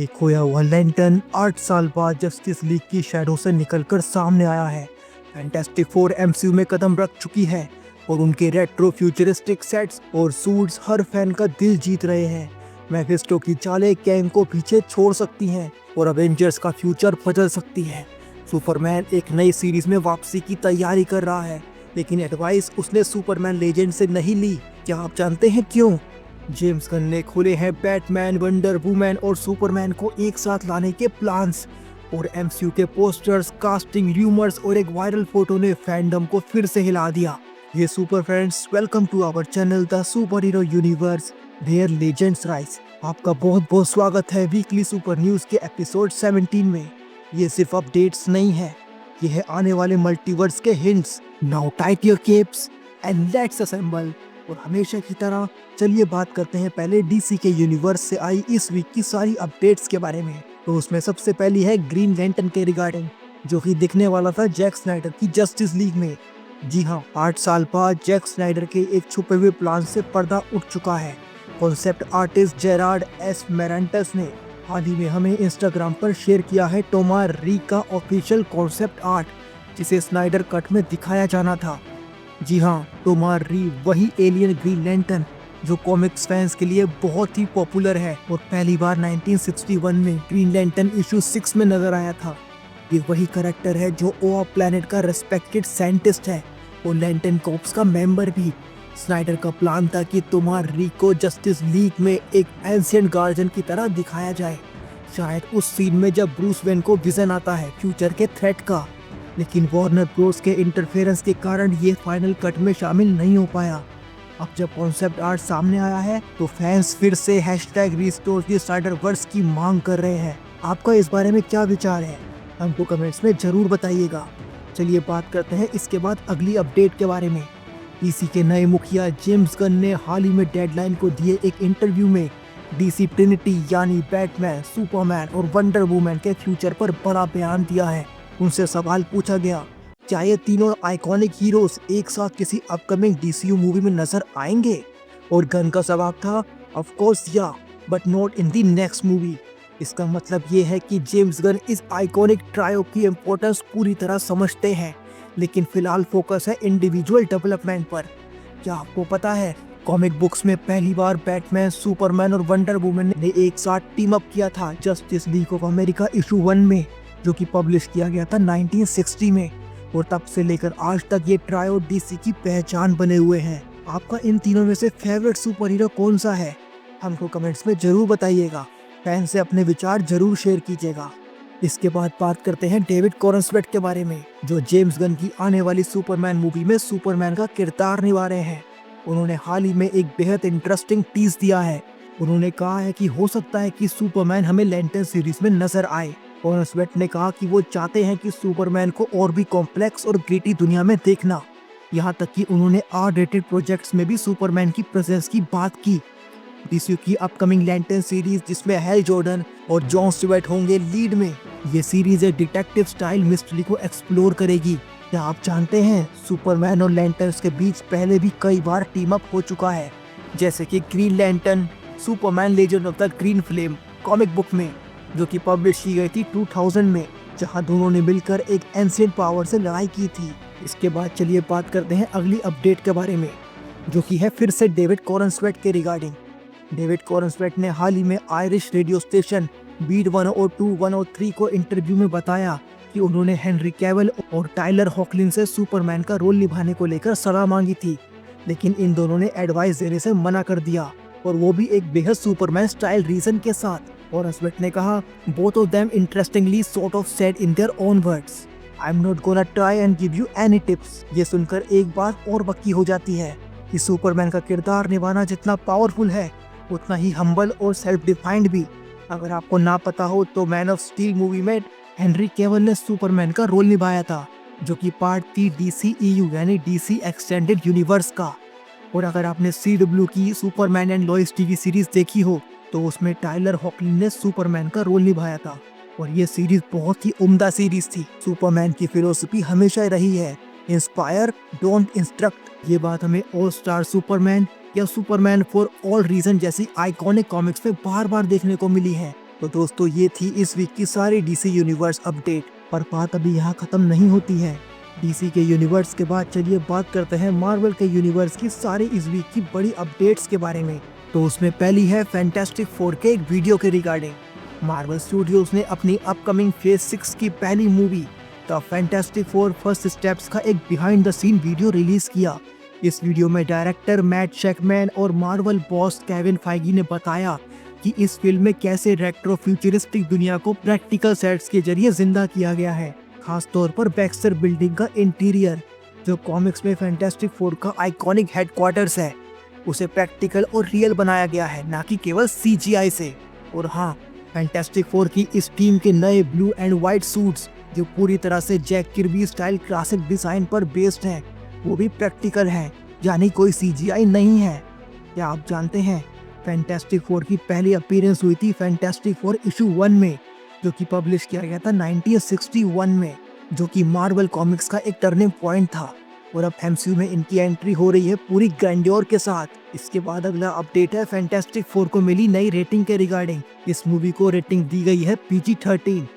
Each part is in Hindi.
एक खोया हुआ लैंटर्न 8 साल बाद जस्टिस लीग की शैडो से निकलकर सामने आया है। फैंटास्टिक फोर एमसीयू में कदम रख चुकी है और उनके रेट्रो फ्यूचरिस्टिक सेट्स और सूट्स हर फैन का दिल जीत रहे हैं। मैफिस्टो की चालें कैंग को पीछे छोड़ सकती हैं और अवेंजर्स का फ्यूचर बदल सकती है। सुपरमैन एक नई सीरीज में वापसी की तैयारी कर रहा है, लेकिन एडवाइस उसने सुपरमैन लेजेंड से नहीं ली। क्या आप जानते हैं क्यों? जेम्स गन ने खोले हैं बैटमैन, वंडर वुमैन और सुपरमैन को एक साथ लाने के प्लान्स, और एमसीयू के पोस्टर्स, कास्टिंग, र्यूमर्स और एक वायरल फोटो ने फैंडम को फिर से हिला दिया। ये super friends, welcome to our channel the super hero universe where legends rise. आपका बहुत बहुत स्वागत है वीकली सुपर न्यूज के एपिसोड 17 में। ये सिर्फ अपडेट्स नहीं है, ये है आने वाले मल्टीवर्स के hints. Now tight your keeps and let's assemble. और हमेशा की तरह चलिए बात करते हैं पहले डीसी के यूनिवर्स से आई इस वीक की सारी अपडेट्स के बारे में। तो उसमें सबसे पहली है ग्रीन लैंटर्न के रिगार्डिंग, जो कि दिखने वाला था जैक स्नाइडर की जस्टिस लीग में। जी हाँ, 8 साल बाद जैक स्नाइडर के एक छुपे हुए प्लान से पर्दा उठ चुका है। कॉन्सेप्ट आर्टिस्ट जेरार्ड एस मेरेंटस ने हाल ही में हमें इंस्टाग्राम पर शेयर किया है टोमार री का ऑफिशियल कॉन्सेप्ट आर्ट, जिसे स्नाइडर कट में दिखाया जाना था। जी हाँ, टोमार री वही एलियन ग्रीन लैंटर्न जो कॉमिक्स फैंस के लिए बहुत ही पॉपुलर है और पहली बार 1961 में ग्रीन लैंटर्न इशू 6 में नजर आया था। ये वही कैरेक्टर है जो ओआ प्लैनेट का रेस्पेक्टेड साइंटिस्ट है और लैंटर्न कॉर्प्स का मेंबर भी। स्नाइडर का प्लान था कि टोमार री को जस्टिस लीग में एक एंशिएंट गार्जियन की तरह दिखाया जाए, शायद उस सीन में जब ब्रूस वेन को विजन आता है फ्यूचर के थ्रेट का। लेकिन वार्नर ब्रोस के इंटरफेरेंस के कारण ये फाइनल कट में शामिल नहीं हो पाया। अब जब कॉन्सेप्ट आर्ट सामने आया है तो फैंस फिर से #रिस्टोर द स्नाइडरवर्स की मांग कर रहे हैं। आपका इस बारे में क्या विचार है, हमको कमेंट्स में जरूर बताइएगा। चलिए बात करते हैं इसके बाद अगली अपडेट के बारे में। डीसी के नए मुखिया जेम्स गन ने हाल ही में डेडलाइन को दिए एक इंटरव्यू में डीसी ट्रिनिटी यानी बैटमैन, सुपरमैन और वंडर वुमैन के फ्यूचर पर बड़ा बयान दिया है। उनसे सवाल पूछा गया, क्या ये तीनों आइकॉनिक हीरोज एक साथ किसी अपकमिंग डीसीयू मूवी में नजर आएंगे? और गन का जवाब था, ऑफ कोर्स या, but not in the next movie. इसका मतलब ये है कि जेम्स गन इस आइकॉनिक ट्रायो की इम्पोर्टेंस पूरी तरह समझते हैं, लेकिन फिलहाल फोकस है इंडिविजुअल डेवलपमेंट पर। क्या आपको पता है, कॉमिक बुक्स में पहली बार बैटमैन, सुपरमैन और वंडर वुमन ने एक साथ टीम अप किया था justice league of America issue 1 में, जो कि पब्लिश किया गया था 1960 में। और तब से लेकर आज तक ये ट्रायो डीसी की पहचान बने हुए हैं। आपका इन तीनों में से फेवरेट सुपर हीरो कौन सा है, हमको कमेंट्स में जरूर बताइएगा। फैन से अपने विचार जरूर शेयर कीजिएगा। इसके बाद बात करते हैं डेविड कॉरनस्वेट के बारे में, जो जेम्स गन की आने वाली सुपरमैन मूवी में सुपरमैन का किरदार निभा रहे हैं। उन्होंने हाल ही में एक बेहद इंटरेस्टिंग टीज दिया है। उन्होंने कहा है कि हो सकता है कि सुपरमैन हमें लैंटर्न सीरीज में नजर आए। कॉरनस्वेट ने कहा कि वो चाहते हैं कि सुपरमैन को और भी कॉम्प्लेक्स और ग्रिटी दुनिया में देखना। यहाँ तक कि उन्होंने R-रेटेड प्रोजेक्ट्स में भी सुपरमैन की प्रेजेंस की बात की। डीसी की अपकमिंग लैंटर्न सीरीज, जिसमें हैल जॉर्डन और जॉन स्टीवर्ट होंगे लीड में, ये सीरीज एक डिटेक्टिव स्टाइल मिस्ट्री को एक्सप्लोर करेगी। क्या आप जानते हैं, सुपरमैन और लैंटर्न्स के बीच पहले भी कई बार टीम अप हो चुका है, जैसे कि green lantern Superman legend of the green flame comic book में, जो कि पब्लिश की गई थी 2000 में, जहां दोनों ने मिलकर एक एंशिएंट पावर से लड़ाई की थी। इसके बाद चलिए बात करते हैं अगली अपडेट के बारे में, जो कि है फिर से डेविड कॉरनस्वेट के रिगार्डिंग। डेविड कॉरनस्वेट ने हाल ही में आयरिश रेडियो स्टेशन बीट 102, 103 को इंटरव्यू में बताया कि उन्होंने हेनरी कैविल और टाइलर हॉकलिन से सुपरमैन का रोल निभाने को लेकर सलाह मांगी थी, लेकिन इन दोनों ने एडवाइस देने से मना कर दिया, और वो भी एक बेहद सुपरमैन स्टाइल रीजन के साथ। कॉरनस्वेट ने कहा, both of them interestingly sort of said in their own words, I am not gonna try and give you any tips. ये सुनकर एक बात और पक्की हो जाती है कि सुपरमैन का किरदार निभाना जितना पावरफुल है, उतना ही हम्बल और सेल्फ डिफाइंड भी। अगर आपको ना पता हो तो मैन ऑफ स्टील मूवी में हेनरी कैविल ने सुपरमैन का रोल निभाया था, जो कि पार्ट थी DCEU यानी डीसी एक्सटेंडेड यूनिवर्स का। और अगर आपने CW की सुपरमैन एंड लॉइस टीवी सीरीज देखी हो तो उसमें टाइलर हॉकलिन ने सुपरमैन का रोल निभाया था, और ये सीरीज बहुत ही उम्दा सीरीज थी। सुपरमैन की फिलोसफी हमेशा रही है, इंस्पायर डोंट इंस्ट्रक्ट। ये बात हमें ऑल स्टार सुपरमैन या सुपरमैन फॉर ऑल रीजन जैसी आइकॉनिक कॉमिक्स में बार बार देखने को मिली है। तो दोस्तों ये थी इस वीक की सारी डीसी यूनिवर्स अपडेट, पर बात अभी यहाँ खत्म नहीं होती है। डीसी के यूनिवर्स के बाद चलिए बात करते हैं मार्वल के यूनिवर्स की सारी इस वीक की बड़ी अपडेट्स के बारे में। तो उसमें पहली है फैंटास्टिक फोर के एक वीडियो के रिगार्डिंग। मार्वल स्टूडियोज ने अपनी अपकमिंग फेज 6 की पहली movie the fantastic four first steps का एक behind the scene video release किया। इस वीडियो में डायरेक्टर मैट शैकमैन और मार्वल बॉस केविन फाइगी ने बताया कि इस फिल्म में कैसे रेट्रो फ्यूचरिस्टिक दुनिया को प्रैक्टिकल सेट्स के जरिए जिंदा किया गया है। खास तौर पर बैक्स्टर बिल्डिंग का इंटीरियर, जो कॉमिक्स में फैंटास्टिक फोर का आइकॉनिक हेडक्वार्टर्स है, उसे प्रैक्टिकल और रियल बनाया गया है, ना कि केवल CGI से। और हाँ, फैंटास्टिक फोर की इस टीम के नए ब्लू एंड व्हाइट सूट्स, जो पूरी तरह से Jack Kirby style classic design पर बेस्ड हैं, वो भी प्रैक्टिकल हैं, यानी कोई CGI नहीं है। क्या आप जानते हैं फैंटास्टिक फोर की पहली अपीयरेंस हुई थी फैंटास्टिक फोर इशू 1 में, जो कि पब्लिश किया गया था 1961 में, जो कि मार्वल कॉमिक्स का एक टर्निंग पॉइंट था। और अब MCU में इनकी एंट्री हो रही है पूरी ग्रैंडियर के साथ। इसके बाद अगला अपडेट है फैंटास्टिक फोर को मिली नई रेटिंग के रिगार्डिंग। इस मूवी को रेटिंग दी गई है PG-13।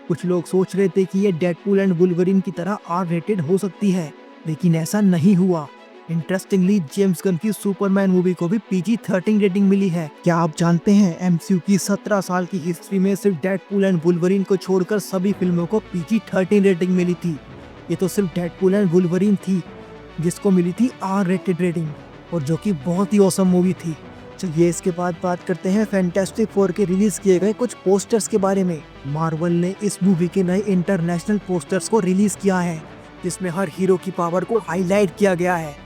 कुछ लोग सोच रहे थे कि ये डेडपूल एंड वुल्वरीन की तरह R-रेटेड हो सकती है, लेकिन ऐसा नहीं हुआ। इंटरेस्टिंगली जेम्स गन की सुपरमैन मूवी को भी PG-13 रेटिंग मिली है। क्या आप जानते हैं MCU की 17 साल की हिस्ट्री में सिर्फ डेडपूल एंड वुल्वरीन को छोड़कर सभी फिल्मों को PG-13 रेटिंग मिली थी। ये तो सिर्फ डेडपूल एंड वुल्वरीन थी जिसको मिली थी R-रेटेड रेटिंग, और जो कि बहुत ही ऑसम मूवी थी। चलिए इसके बाद बात करते हैं फैंटास्टिक फोर के रिलीज किए गए कुछ पोस्टर्स के बारे में। मार्वल ने इस मूवी के नए इंटरनेशनल पोस्टर्स को रिलीज किया है, जिसमें हर हीरो की पावर को हाईलाइट किया गया है,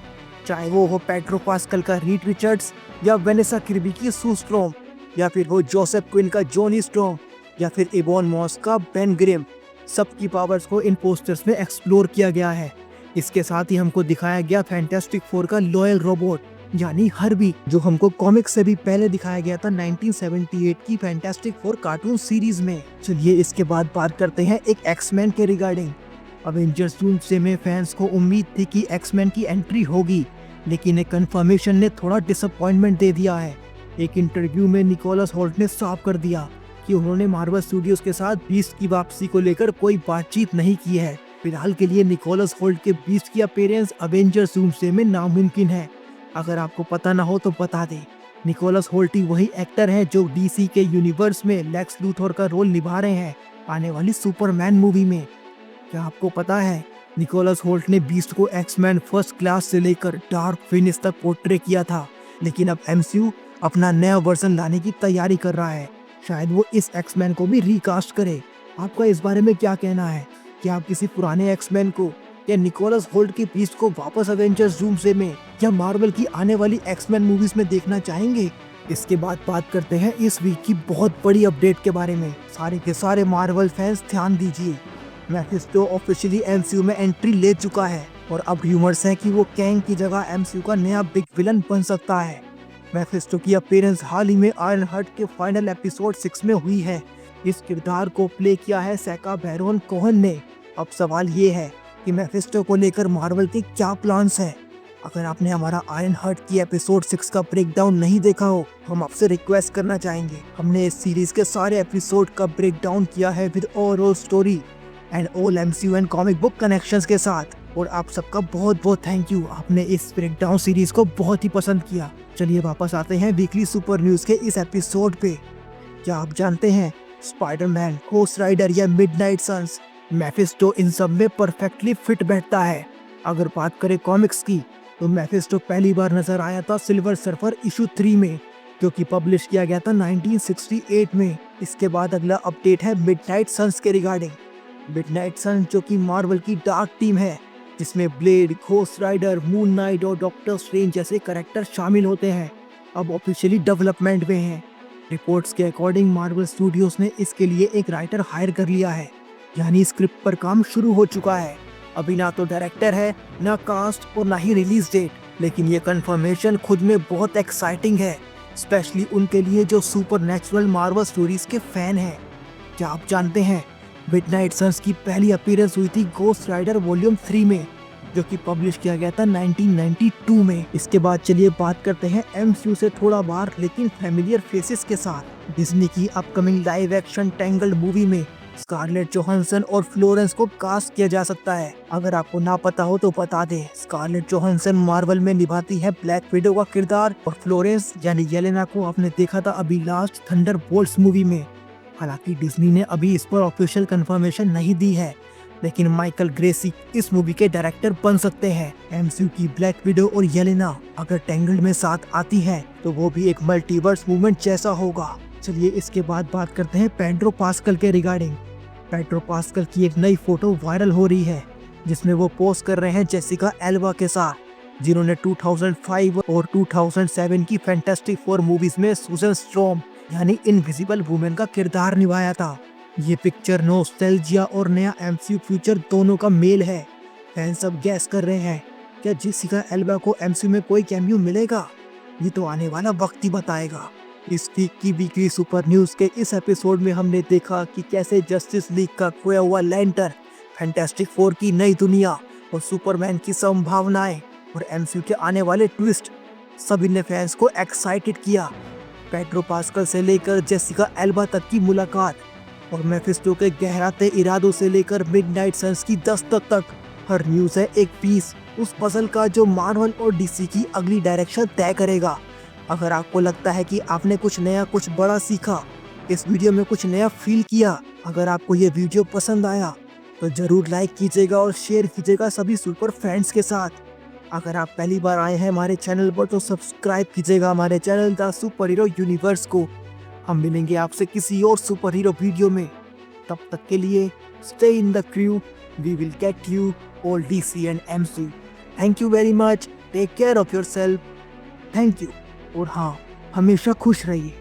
चाहे वो हो पेड्रो पास्कल का रीड रिचर्ड्स, या वेनेसा किर्बी की सू स्ट्रॉम, या फिर हो जोसेफ क्विन का जॉनी स्ट्रॉम, या फिर इबॉन मॉस का बेन ग्रिम। सबकी पावर्स को इन पोस्टर्स में एक्सप्लोर किया गया है। इसके साथ ही हमको दिखाया गया फैंटास्टिक फोर का लॉयल रोबोट, यानी हर्बी, जो हमको कॉमिक्स से भी पहले दिखाया गया था 1978 की फैंटास्टिक फोर कार्टून सीरीज में। चलिए इसके बाद बात करते हैं एक एक्समैन के रिगार्डिंग। अवेंजर्स डूम्सडे में फैंस को उम्मीद थी कि एक्समैन की एंट्री होगी, लेकिन एक कंफर्मेशन ने थोड़ा डिसअपॉइंटमेंट दे दिया है। एक इंटरव्यू में निकोलस होल्ट ने साफ कर दिया कि उन्होंने मार्वल स्टूडियोज के साथ बीस्ट की वापसी को लेकर कोई बातचीत नहीं की है। फिलहाल के लिए निकोलस होल्ट के बीस्ट की अपीयरेंस अवेंजर्स डूम्सडे में नामुमकिन है। अगर आपको पता ना हो तो बता दें, निकोलस होल्ट ही वही एक्टर है जो डीसी के यूनिवर्स में लेक्स लूथर का रोल निभा रहे हैं आने वाली सुपरमैन मूवी में। क्या आपको पता है निकोलस होल्ट ने बीस्ट को एक्समैन फर्स्ट क्लास से लेकर डार्क फिनिश तक पोर्ट्रे किया था, लेकिन अब MCU अपना नया वर्जन लाने की तैयारी कर रहा है। शायद वो इस एक्समैन को भी रिकास्ट करे। आपका इस बारे में क्या कहना है? क्या आप किसी पुराने एक्समैन को या निकोलस होल्ट के बीस्ट को वापस अवेंजर्स डूम्सडे में या मार्वल की आने वाली एक्समैन मूवीज में देखना चाहेंगे? इसके बाद बात करते हैं इस वीक की बहुत बड़ी अपडेट के बारे में। सारे के सारे मार्वल फैंस ध्यान दीजिए, मैफिस्टो ऑफिशियली MCU में एंट्री ले चुका है, और अब र्यूमर्स हैं कि वो कैंग की जगह MCU का नया बिग विलन बन सकता है। मैफिस्टो की अपीयरेंस हाल ही में आयरन हार्ट के फाइनल एपिसोड 6 में हुई है। इस किरदार को प्ले किया है सैका बैरन कोहेन ने। अब सवाल ये है कि मैफिस्टो को लेकर मार्वल के क्या प्लान्स हैं। अगर आपने हमारा आयरन हार्ट की एपिसोड 6 का ब्रेकडाउन नहीं देखा हो, हम आपसे रिक्वेस्ट करना चाहेंगे। हमने इस सीरीज के सारे एपिसोड का ब्रेकडाउन किया है with overall story and all MCU and comic book connections के साथ, और आप सबका बहुत बहुत थैंक यू। आपने इस ब्रेकडाउन सीरीज को बहुत ही पसंद किया। चलिए वापस आते हैं वीकली सुपर न्यूज के इस एपिसोड पे। क्या आप जानते हैं स्पाइडरमैन, घोस्ट राइडर या मिडनाइट सन्स, मैफिस्टो इन सब में परफेक्टली फिट बैठता है। अगर बात करें कॉमिक्स की, तो मैफिस्टो पहली बार नजर आया था सिल्वर सर्फर इशू 3 में, जो कि पब्लिश किया गया था 1968 में। इसके बाद अगला अपडेट है मिडनाइट सन्स के रिगार्डिंग। मिडनाइट सन्स जो कि मार्वल की डार्क टीम है, जिसमें Blade, Ghost Rider, Moon Knight और डॉक्टर स्ट्रेंज जैसे कैरेक्टर शामिल होते हैं, अब ऑफिशियली डेवलपमेंट में हैं। रिपोर्ट्स के अकॉर्डिंग मार्वल स्टूडियोज ने इसके लिए एक राइटर हायर कर लिया है, यानी स्क्रिप्ट पर काम शुरू हो चुका है। अभी ना तो डायरेक्टर है, ना कास्ट और ना ही रिलीज डेट, लेकिन ये कंफर्मेशन खुद में बहुत एक्साइटिंग है, स्पेशली उनके लिए जो सुपरनैचुरल मार्वल स्टोरीज के फैन हैं। क्या आप जानते हैं मिडनाइट सन्स की पहली अपीयरेंस हुई थी घोस्ट राइडर वॉल्यूम 3 में, जो कि पब्लिश किया गया था 1992 में। इसके बाद चलिए बात करते हैं MCU से थोड़ा बाहर लेकिन फैमिलियर फेसेस के साथ। डिज्नी की upcoming live action tangled movie में स्कारलेट जोहानसन और फ्लोरेंस को कास्ट किया जा सकता है। अगर आपको ना पता हो तो बता दें, स्कारलेट जोहानसन मार्वल में निभाती है ब्लैक विडो का किरदार और फ्लोरेंस यानी येलेना को आपने देखा था अभी लास्ट थंडरबोल्ट्स मूवी में। हालांकि डिज्नी ने अभी इस पर ऑफिशियल कंफर्मेशन नहीं दी है, लेकिन माइकल ग्रेसी इस मूवी के डायरेक्टर बन सकते हैं। एमसीयू की ब्लैक विडो और येलेना अगर टैंगल्ड में साथ आती है तो वो भी एक मल्टीवर्स मूवमेंट जैसा होगा। चलिए इसके बाद बात करते हैं पेड्रो पास्कल के रिगार्डिंग। पेड्रो पास्कल की एक नई फोटो वायरल हो रही है जिसमें वो पोस्ट कर रहे हैं जेसिका एल्बा के साथ, जिन्होंने 2005 और 2007 की फैंटास्टिक फोर मूवीज में सुजन स्ट्रॉम यानी इनविजिबल वुमेन का किरदार निभाया था। ये पिक्चर नॉस्टैल्जिया और नया एमसीयू फ्यूचर दोनों का मेल है। फैंस सब गैस कर रहे हैं, क्या जेसिका एल्बा को एमसीयू में कोई कैमियो मिलेगा? ये तो आने वाला वक्त ही बताएगा। इस वीक की वीकली सुपर न्यूज के इस एपिसोड में हमने देखा कि कैसे जस्टिस लीग का खोया हुआ लैंटर्न, फैंटास्टिक फोर की नई दुनिया और सुपरमैन की संभावनाएं और एमसीयू के आने वाले ट्विस्ट सभी ने फैंस को एक्साइटेड किया। पेड्रो पास्कल से लेकर जेसिका एल्बा तक की मुलाकात और मेफिस्टो के गहराते इरादों से लेकर मिडनाइट सन्स की दस्तक तक, हर न्यूज है एक पीस उस पजल का जो मार्वल और डीसी की अगली डायरेक्शन तय करेगा। अगर आपको लगता है कि आपने कुछ नया कुछ बड़ा सीखा, इस वीडियो में कुछ नया फील किया, अगर आपको ये वीडियो पसंद आया तो जरूर लाइक कीजिएगा और शेयर कीजिएगा सभी सुपर फैंस के साथ। अगर आप पहली बार आए हैं हमारे चैनल पर तो सब्सक्राइब कीजिएगा हमारे channel the super hero universe को। हम मिलेंगे आपसे किसी और सुपर हीरो वीडियो में, तब तक के लिए stay in the crew, we will get you all DC and MCU. Thank you very much, take care of yourself, thank you. और हाँ, हमेशा खुश रहिए।